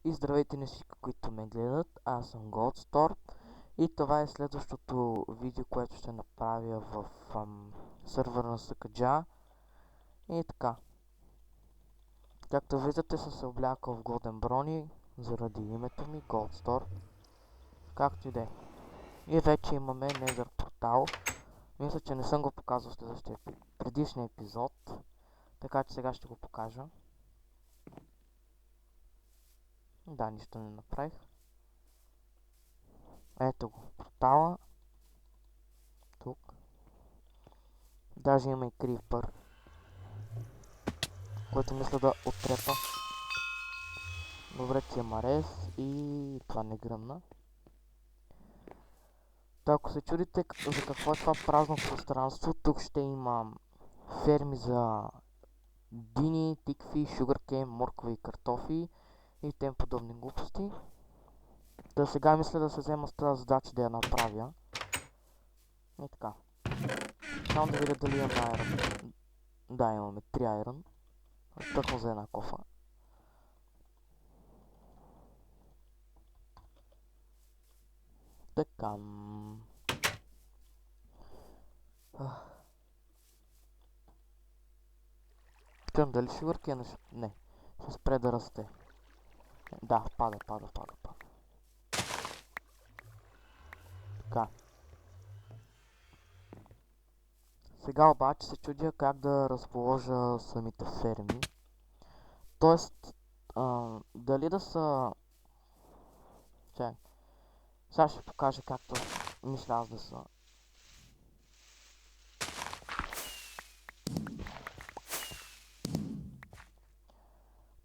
И здравейте на всички, които ме гледат. Аз съм Goldstorm и това е следващото видео, което ще направя в сървъра на Сакаджа. И така. Както виждате, съм се облякал в Golden Bronny заради името ми, Goldstorm. Както и да е. И вече имаме Nether портал. Мисля, че не съм го показвал в следващия предишния епизод. Така че сега ще го покажа. Да, нищо не направих. Ето го, портала. Тук. Даже има и крипър, който мисля да оттрепа. Добре, че е Марес и това не гръмна. Та, ако се чудите за какво е това празно пространство, тук ще има ферми за дини, тикви, шугъркейн, моркови и картофи и тем подобни глупости. Та сега мисля да се взема с тази задача да я направя. И така. Само да видя дали имаме айрон. Да, имаме 3 айрон. Тъкмо за една кофа. Така. Чуем дали шугъркейн ще... Не. Ще спре да расте. Да, пада. Така. Сега обаче се чудя как да разположа самите ферми. Тоест, дали да са... Чай. Сега ще покажа както мисля аз да са.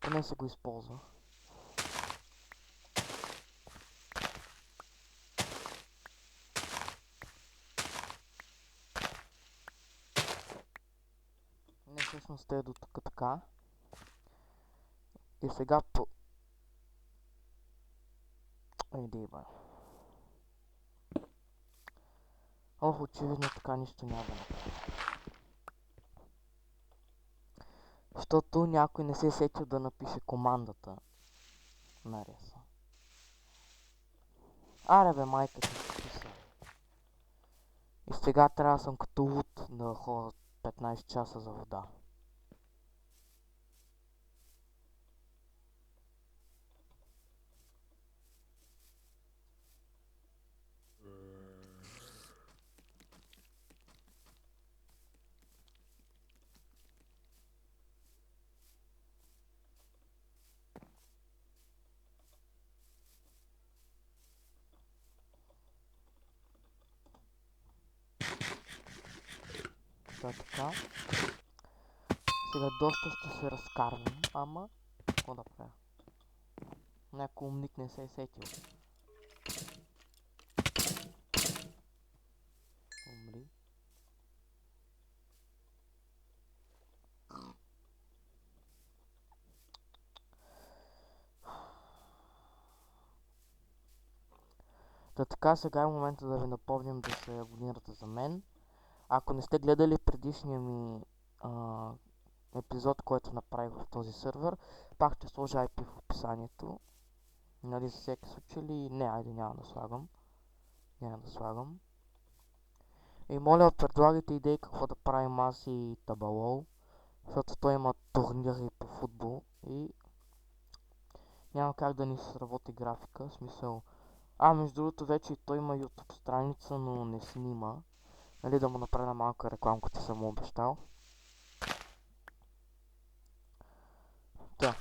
Поне се го използва. Не, всъщност е до тук така. И сега по... Иди, бе. Ох, очевидно така нищо няма да направя. Защото някой не се е сетил да напише командата на реса. Аре бе, майка ти писа. И сега трябва да съм като луд да ходя 15 часа за вода. Така. Сега доста ще се разкарвам, ама какво да правя? Някой умник не се е сетил. Умри. Та така, сега е момента да ви напомням да се абонирате за мен. Ако не сте гледали предишния ми епизод, който направих в този сървър, пак ще сложа IP в описанието. Нали, за всеки случай ли? Не, айде няма да слагам. И моля, предлагайте идеи какво да правим аз и Табалол, защото той има турнири по футбол и няма как да ни сработи графика, в смисъл... между другото вече и той има YouTube страница, но не снима. Нали, да му направя малка рекламка, че съм му обещал. Да.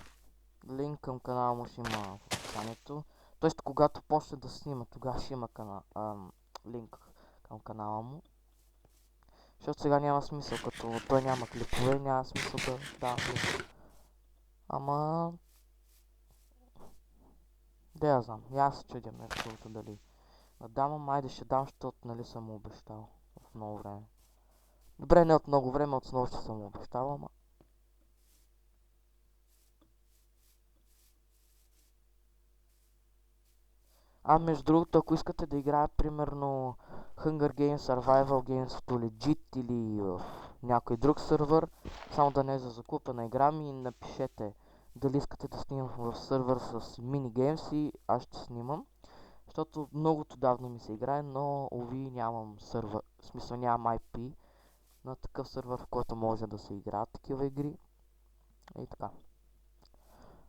Линк към канала му ще има в описанието. Тоест, когато почне да снима, тогава ще има линк към канала му. Защото сега няма смисъл, като той няма клипове, няма смисъл да дава линк. Ама... Да я знам, и аз се чудя между другото дали да дам, ама айде ще дам, защото нали съм му обещал в много време. Добре, не от много време, от снощи съм му обещал, ама... Между другото, ако искате да играя примерно Hunger Games, Survival Games в Legit или в някой друг сървър, само да не е за закупена игра ми, напишете дали искате да снимам в сървър с минигеймс и аз ще снимам. Защото многото давно ми се играе, но уви нямам сървър, в смисъл нямам IP на такъв сървър, в който може да се играят такива игри. И така.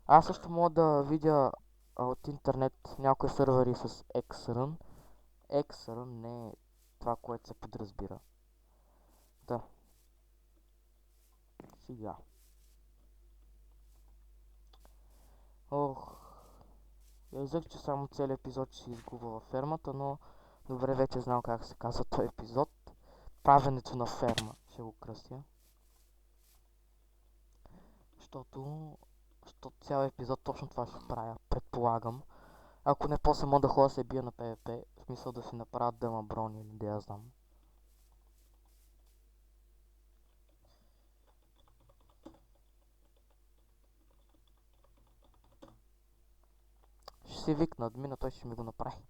Аз също мога да видя от интернет някои сървъри с XRun. XRun не е това, което се подразбира. Да. Сега. Ох. Язък, че само целият епизод ще се изгубва във фермата, но добре вече знам как се казва този епизод. Правенето на ферма ще го кръстя. Защото цял епизод точно това ще правя, предполагам. Ако не после мога да ходя се бия на PvP, в смисъл да си направят дъма брони или да я знам. Ще си викна админа, той ще ми го направи.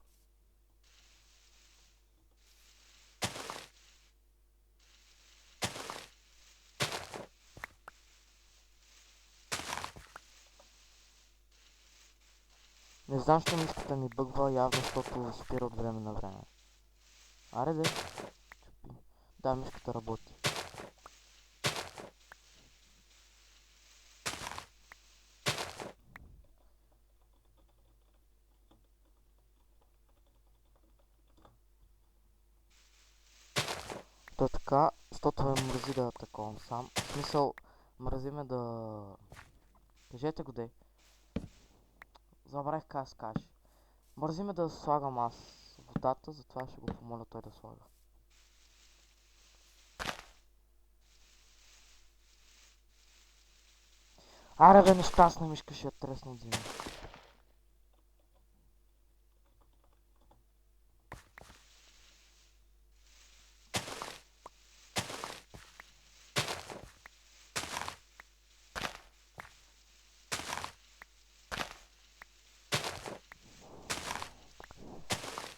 Не знам, що мишката ми бъгва, явно, защото спира от време на време. Аре де. Да, мишката работи. То е така, защото ме мързи да атакувам сам. В смисъл, мързи ме да... Кажете го де. Забравих как се каже. Мързи ме да слагам аз водата, затова ще го помоля той да слага. Аре бе, нещастна мишка, ще я тресна от земя.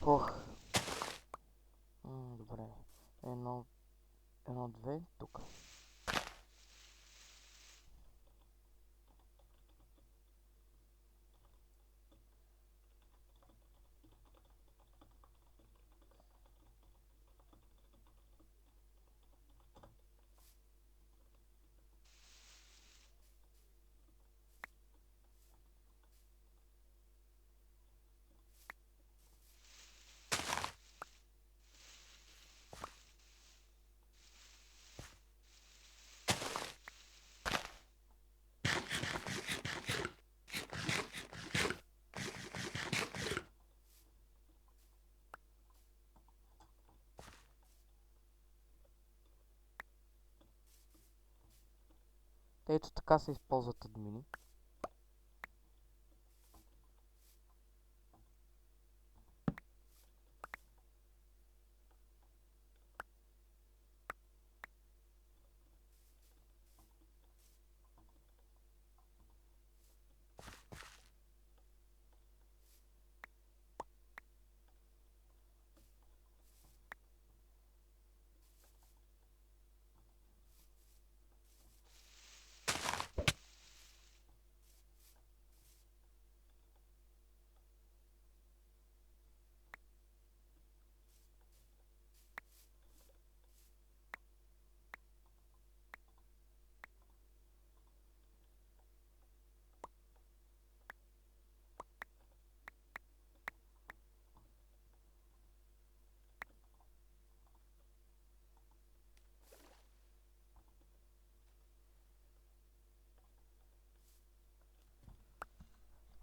Ох. Добре. Две, тук. Ето така се използват админи.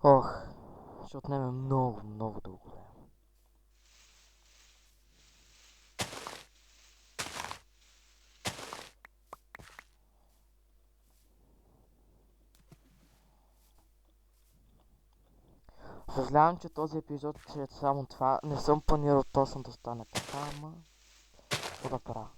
Ох, ще отнеме много, много дълго време. Съжалявам, че този епизод ще е само това. Не съм планирал точно да стане така, ама... Какво да правя?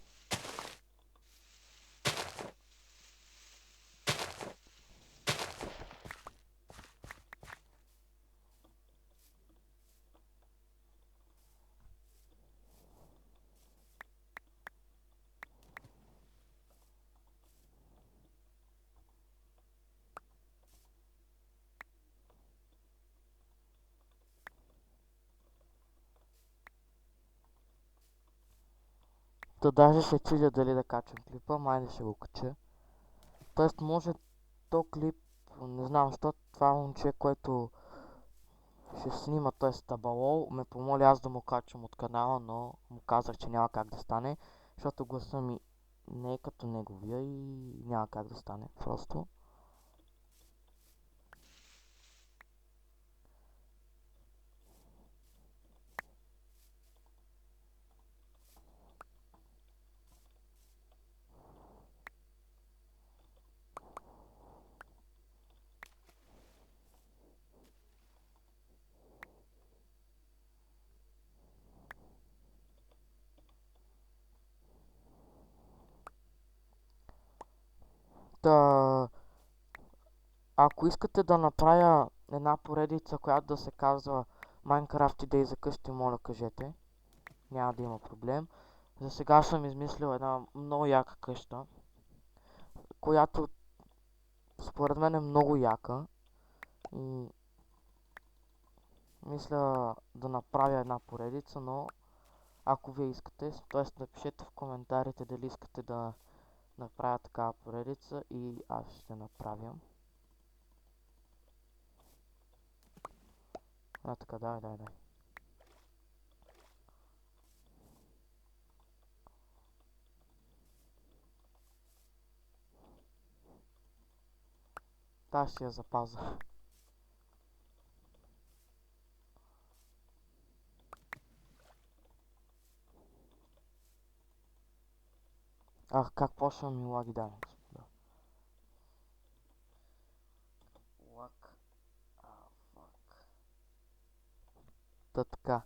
Та даже се чудя дали да качвам клипа, майде ще го кача. Тоест може то клип, не знам, защото това момче, което ще снима, т.е. Табалол, ме помоли аз да му качвам от канала, но му казах, че няма как да стане, защото гласа ми не е като неговия и няма как да стане просто. Та, ако искате да направя една поредица, която да се казва Minecraft идеи за къщи, моля кажете. Няма да има проблем. За сега съм измислил една много яка къща, която според мен е много яка и мисля да направя една поредица, но ако вие искате, т.е. напишете в коментарите дали искате да направя такава поредица и аз ще направя. Така, дай. Та ще я запазя. Ах, как почна ми лаги, да, господа. Лак. Фак. Та така.